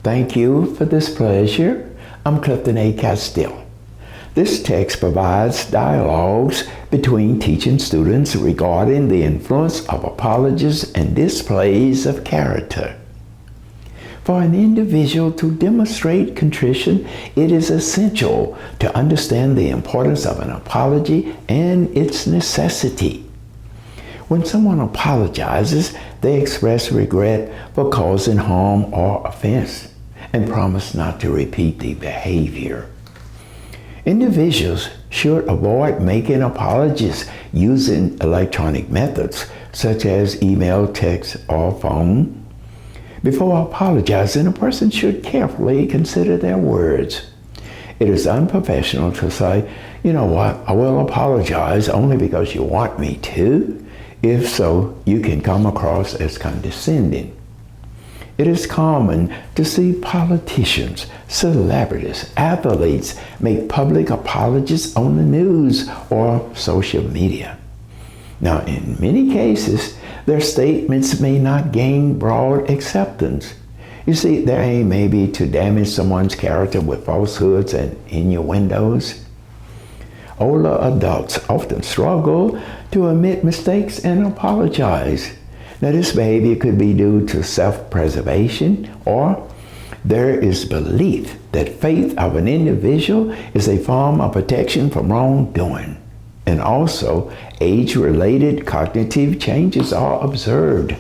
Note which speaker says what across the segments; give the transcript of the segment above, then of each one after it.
Speaker 1: Thank you for this pleasure. I'm Clifton A. Castile. This text provides dialogues between teaching students regarding the influence of apologies and displays of character. For an individual to demonstrate contrition, it is essential to understand the importance of an apology and its necessity. When someone apologizes, they express regret for causing harm or offense and promise not to repeat the behavior. Individuals should avoid making apologies using electronic methods such as email, text, or phone. Before apologizing, a person should carefully consider their words. It is unprofessional to say, "You know what, I will apologize only because you want me to." If so, you can come across as condescending. It is common to see politicians, celebrities, athletes make public apologies on the news or social media. Now, in many cases, their statements may not gain broad acceptance. You see, their aim may be to damage someone's character with falsehoods and innuendos. Older adults often struggle to admit mistakes and apologize. Now, this behavior could be due to self-preservation, or there is belief that faith of an individual is a form of protection from wrongdoing. And also, age-related cognitive changes are observed.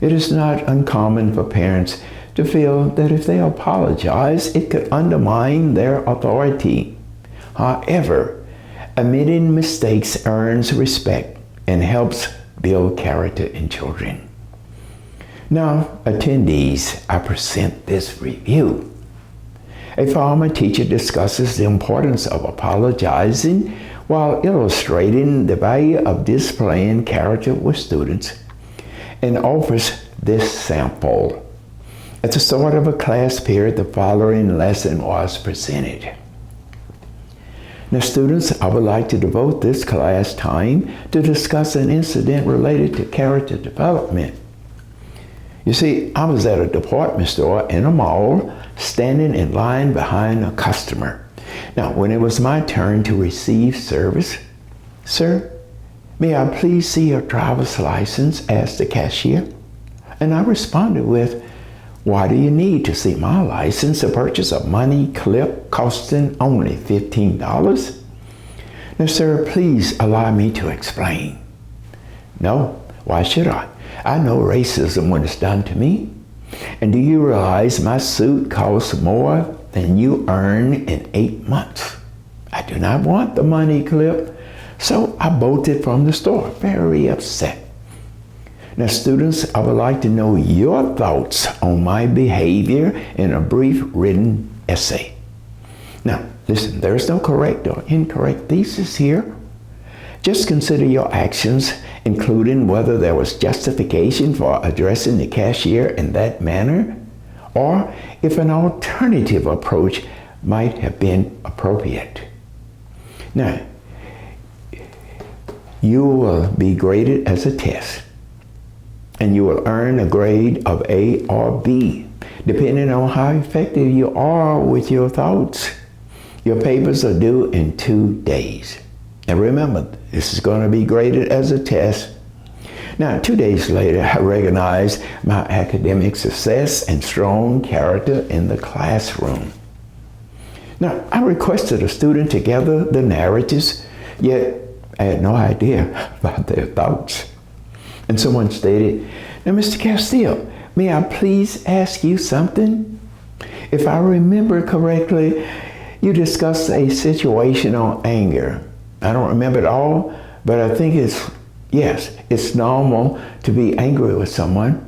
Speaker 1: It is not uncommon for parents to feel that if they apologize, it could undermine their authority. However, admitting mistakes earns respect and helps build character in children. Now, attendees, I present this review. A former teacher discusses the importance of apologizing while illustrating the value of displaying character with students, and offers this sample. At the start of a class period, the following lesson was presented. Now, students, I would like to devote this class time to discuss an incident related to character development. You see, I was at a department store in a mall, standing in line behind a customer. Now, when it was my turn to receive service, "Sir, may I please see your driver's license?" asked the cashier. And I responded with, "Why do you need to see my license? A purchase of money clip costing only $15. Now, sir, please allow me to explain." "No, why should I? I know racism when it's done to me. And do you realize my suit costs more than you earn in 8 months? I do not want the money clip." So I bolted from the store, very upset. Now, students, I would like to know your thoughts on my behavior in a brief written essay. Now, listen, there's no correct or incorrect thesis here. Just consider your actions, including whether there was justification for addressing the cashier in that manner, or if an alternative approach might have been appropriate. Now, you will be graded as a test, and you will earn a grade of A or B, depending on how effective you are with your thoughts. Your papers are due in 2 days. And remember, this is going to be graded as a test. Now, 2 days later, I recognized my academic success and strong character in the classroom. Now, I requested a student to gather the narratives, yet I had no idea about their thoughts. And someone stated, "Now, Mr. Castile, may I please ask you something? If I remember correctly, you discussed a situation on anger. I don't remember it all, but I think it's normal to be angry with someone.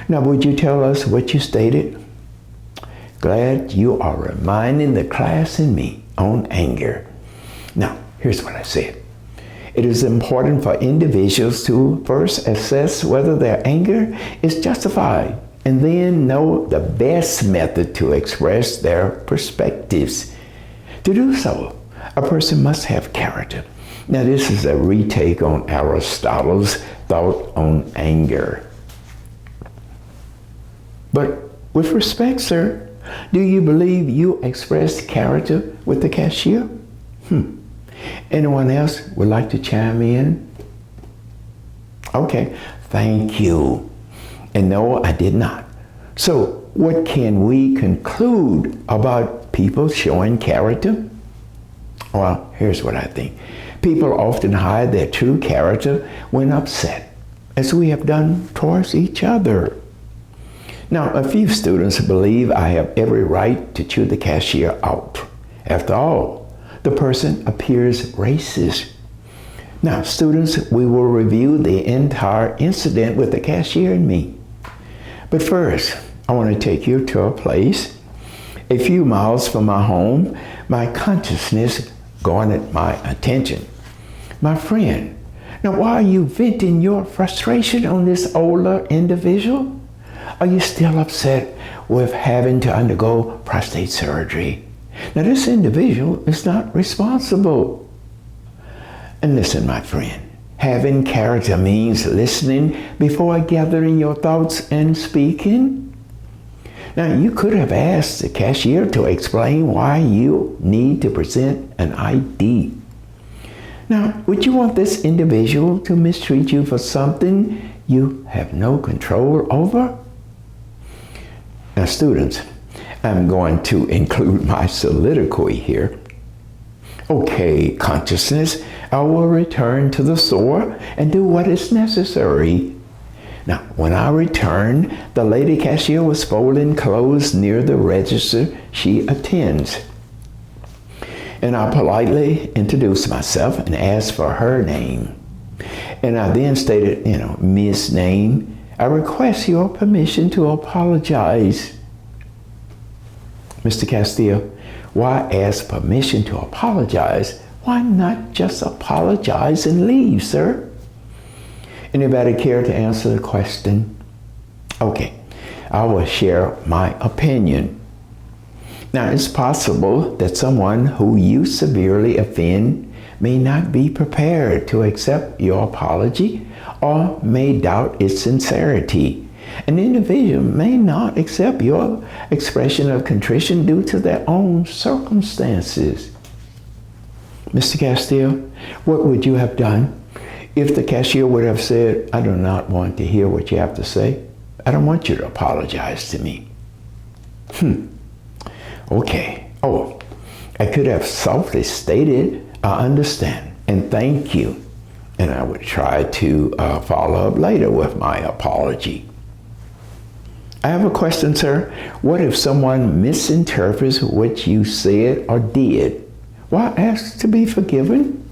Speaker 1: Now, would you tell us what you stated?" Glad you are reminding the class and me on anger. Now, here's what I said. It is important for individuals to first assess whether their anger is justified and then know the best method to express their perspectives. To do so, a person must have character. Now, this is a retake on Aristotle's thought on anger. But With respect, sir, do you believe you expressed character with the cashier? Anyone else would like to chime in? Okay, thank you. And no, I did not. So, what can we conclude about people showing character? Well, here's what I think. People often hide their true character when upset, as we have done towards each other. Now, a few students believe I have every right to chew the cashier out. After all, the person appears racist. Now, students, we will review the entire incident with the cashier and me. But first, I want to take you to a place a few miles from my home. My consciousness garnered my attention. My friend, now why are you venting your frustration on this older individual? Are you still upset with having to undergo prostate surgery? Now, this individual is not responsible. And listen, my friend, having character means listening before gathering your thoughts and speaking. Now, you could have asked the cashier to explain why you need to present an ID. Now, would you want this individual to mistreat you for something you have no control over? Now, students, I'm going to include my soliloquy here. Okay, consciousness, I will return to the store and do what is necessary. Now, when I returned, the lady cashier was folding clothes near the register she attends. And I politely introduced myself and asked for her name. And I then stated, Miss Name, I request your permission to apologize. Mr. Castillo, why ask permission to apologize? Why not just apologize and leave, sir? Anybody care to answer the question? Okay, I will share my opinion. Now, it's possible that someone who you severely offend may not be prepared to accept your apology or may doubt its sincerity. An individual may not accept your expression of contrition due to their own circumstances. Mr. Castillo, what would you have done if the cashier would have said, I do not want to hear what you have to say. I don't want you to apologize to me. Okay. Oh, I could have softly stated, I understand and thank you. And I would try to follow up later with my apology. I have a question, sir. What if someone misinterprets what you said or did? Why ask to be forgiven?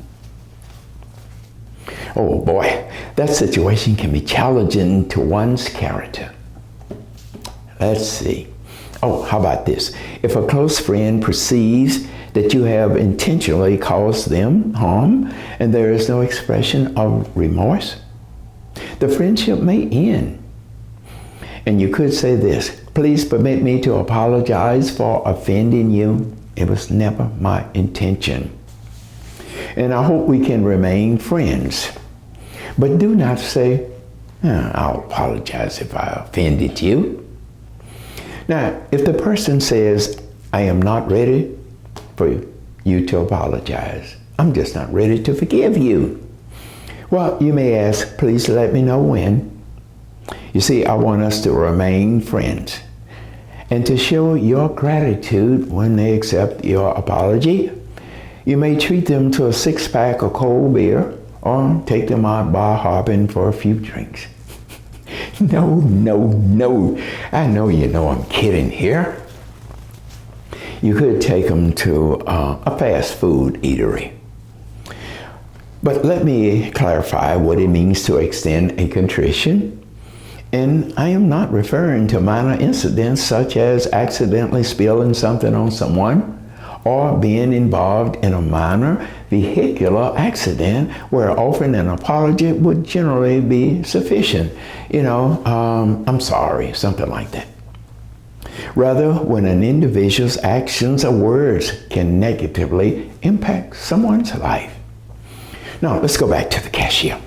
Speaker 1: Oh boy, that situation can be challenging to one's character. Let's see. Oh, how about this? If a close friend perceives that you have intentionally caused them harm and there is no expression of remorse, the friendship may end. And you could say this, please permit me to apologize for offending you. It was never my intention. And I hope we can remain friends. But do not say, I'll apologize if I offended you. Now, if the person says, I am not ready for you to apologize, I'm just not ready to forgive you. Well, you may ask, please let me know when. You see, I want us to remain friends and to show your gratitude when they accept your apology. You may treat them to a 6-pack of cold beer or take them out bar hopping for a few drinks. No. I know you know I'm kidding here. You could take them to a fast food eatery. But let me clarify what it means to extend a contrition. And I am not referring to minor incidents such as accidentally spilling something on someone or being involved in a minor vehicular accident where offering an apology would generally be sufficient. I'm sorry, something like that. Rather, when an individual's actions or words can negatively impact someone's life. Now, let's go back to the cashier.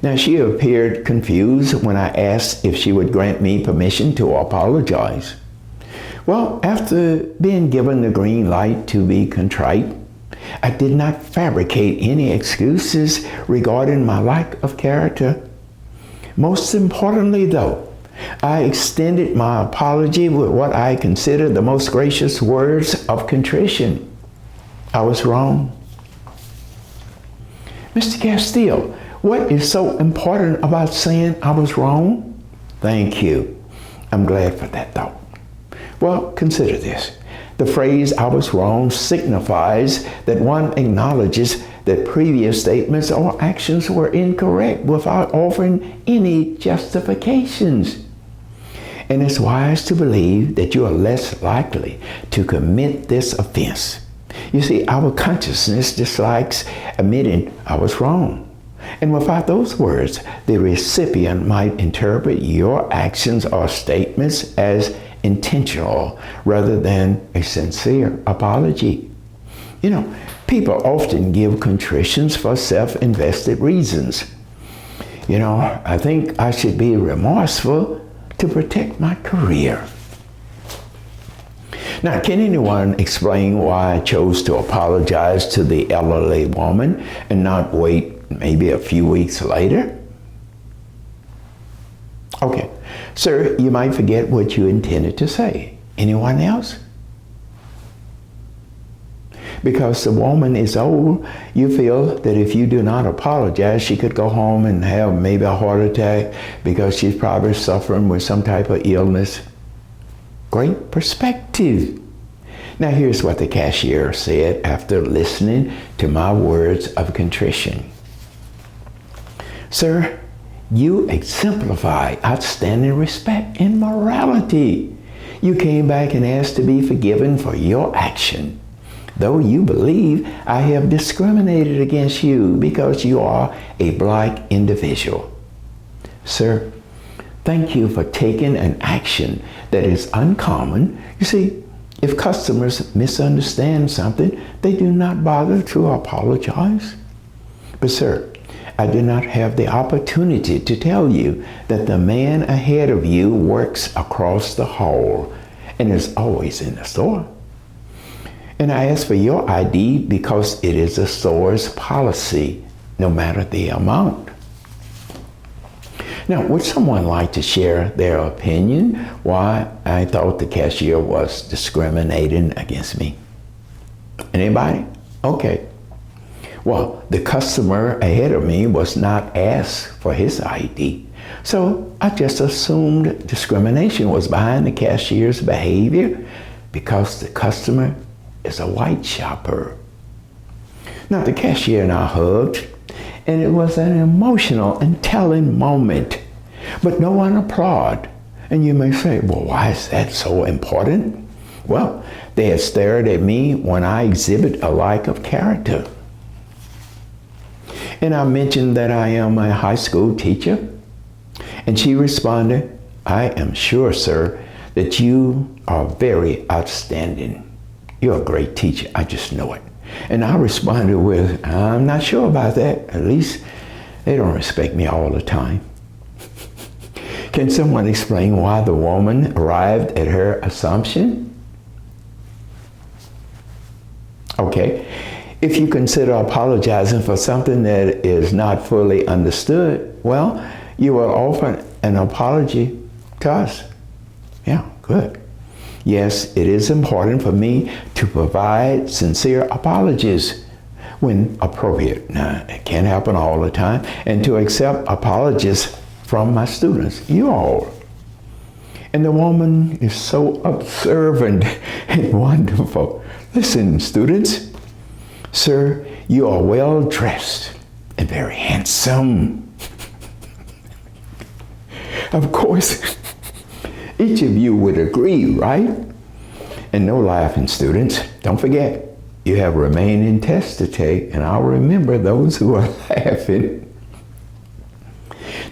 Speaker 1: Now, she appeared confused when I asked if she would grant me permission to apologize. Well, after being given the green light to be contrite, I did not fabricate any excuses regarding my lack of character. Most importantly, though, I extended my apology with what I consider the most gracious words of contrition. I was wrong. Mr. Castile, what is so important about saying I was wrong? Thank you. I'm glad for that thought. Well, consider this. The phrase "I was wrong" signifies that one acknowledges that previous statements or actions were incorrect without offering any justifications. And it's wise to believe that you are less likely to commit this offense. You see, our consciousness dislikes admitting I was wrong. And without those words, the recipient might interpret your actions or statements as intentional rather than a sincere apology. You know, people often give contritions for self-invested reasons. You know, I think I should be remorseful to protect my career. Now, can anyone explain why I chose to apologize to the elderly woman and not wait maybe a few weeks later? Okay, sir, you might forget what you intended to say. Anyone else? Because the woman is old, you feel that if you do not apologize, she could go home and have maybe a heart attack because she's probably suffering with some type of illness. Great perspective. Now here's what the cashier said after listening to my words of contrition. Sir, you exemplify outstanding respect and morality. You came back and asked to be forgiven for your action, though you believe I have discriminated against you because you are a black individual. Sir, thank you for taking an action that is uncommon. You see, if customers misunderstand something, they do not bother to apologize. But sir, I did not have the opportunity to tell you that the man ahead of you works across the hall and is always in the store. And I asked for your ID because it is the store's policy, no matter the amount. Now, would someone like to share their opinion why I thought the cashier was discriminating against me? Anybody? Okay. Well, the customer ahead of me was not asked for his ID. So I just assumed discrimination was behind the cashier's behavior because the customer is a white shopper. Now, the cashier and I hugged, and it was an emotional and telling moment, but no one applauded. And you may say, well, why is that so important? Well, they had stared at me when I exhibit a lack of character. And I mentioned that I am a high school teacher. And she responded, I am sure, sir, that you are very outstanding. You're a great teacher, I just know it. And I responded with, I'm not sure about that. At least they don't respect me all the time. Can someone explain why the woman arrived at her assumption? Okay. If you consider apologizing for something that is not fully understood, well, you will offer an apology to us. Yeah, good. Yes, it is important for me to provide sincere apologies when appropriate. Now, it can't happen all the time. And to accept apologies from my students, you all. And the woman is so observant and wonderful. Listen, students. Sir, you are well dressed and very handsome. Of course, each of you would agree, right? And no laughing, students. Don't forget, you have remaining tests to take, and I'll remember those who are laughing.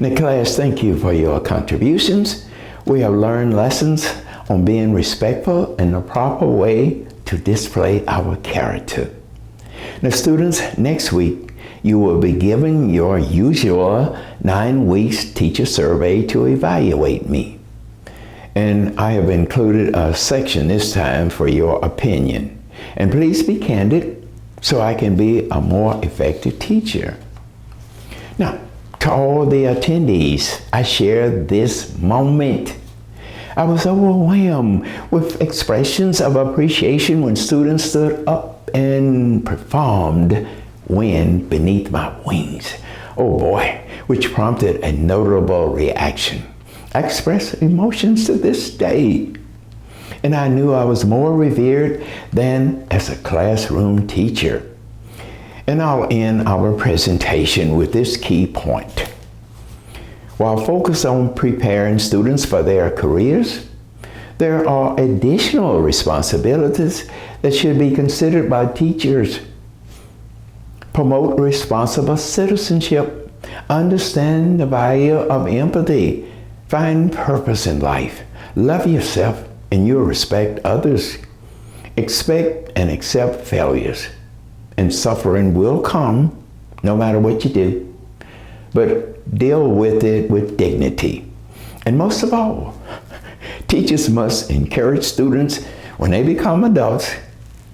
Speaker 1: Now, class, thank you for your contributions. We have learned lessons on being respectful and the proper way to display our character. Now, students, next week, you will be given your usual 9 weeks teacher survey to evaluate me. And I have included a section this time for your opinion. And please be candid so I can be a more effective teacher. Now, to all the attendees, I share this moment. I was overwhelmed with expressions of appreciation when students stood up and performed Wind Beneath My Wings. Oh boy, which prompted a notable reaction. I express emotions to this day. And I knew I was more revered than as a classroom teacher. And I'll end our presentation with this key point. While focused on preparing students for their careers, there are additional responsibilities that should be considered by teachers. Promote responsible citizenship, understand the value of empathy, find purpose in life, love yourself, and you'll respect others. Expect and accept failures, and suffering will come no matter what you do, but deal with it with dignity. And most of all, teachers must encourage students when they become adults,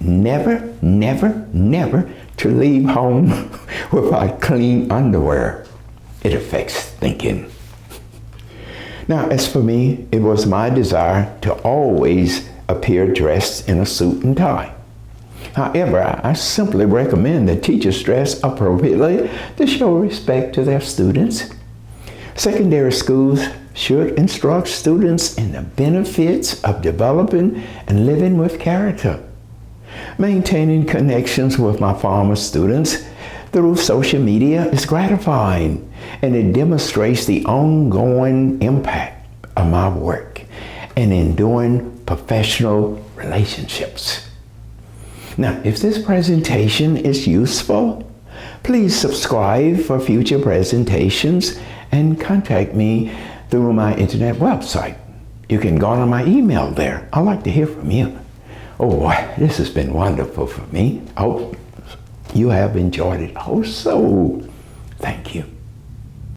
Speaker 1: never, never, never to leave home without clean underwear. It affects thinking. Now, as for me, it was my desire to always appear dressed in a suit and tie. However, I simply recommend that teachers dress appropriately to show respect to their students. Secondary schools should instruct students in the benefits of developing and living with character. Maintaining connections with my former students through social media is gratifying, and it demonstrates the ongoing impact of my work and enduring professional relationships. Now, if this presentation is useful, please subscribe for future presentations and contact me through my internet website. You can garner my email there. I'd like to hear from you. Oh boy, this has been wonderful for me. I hope you have enjoyed it also. Thank you.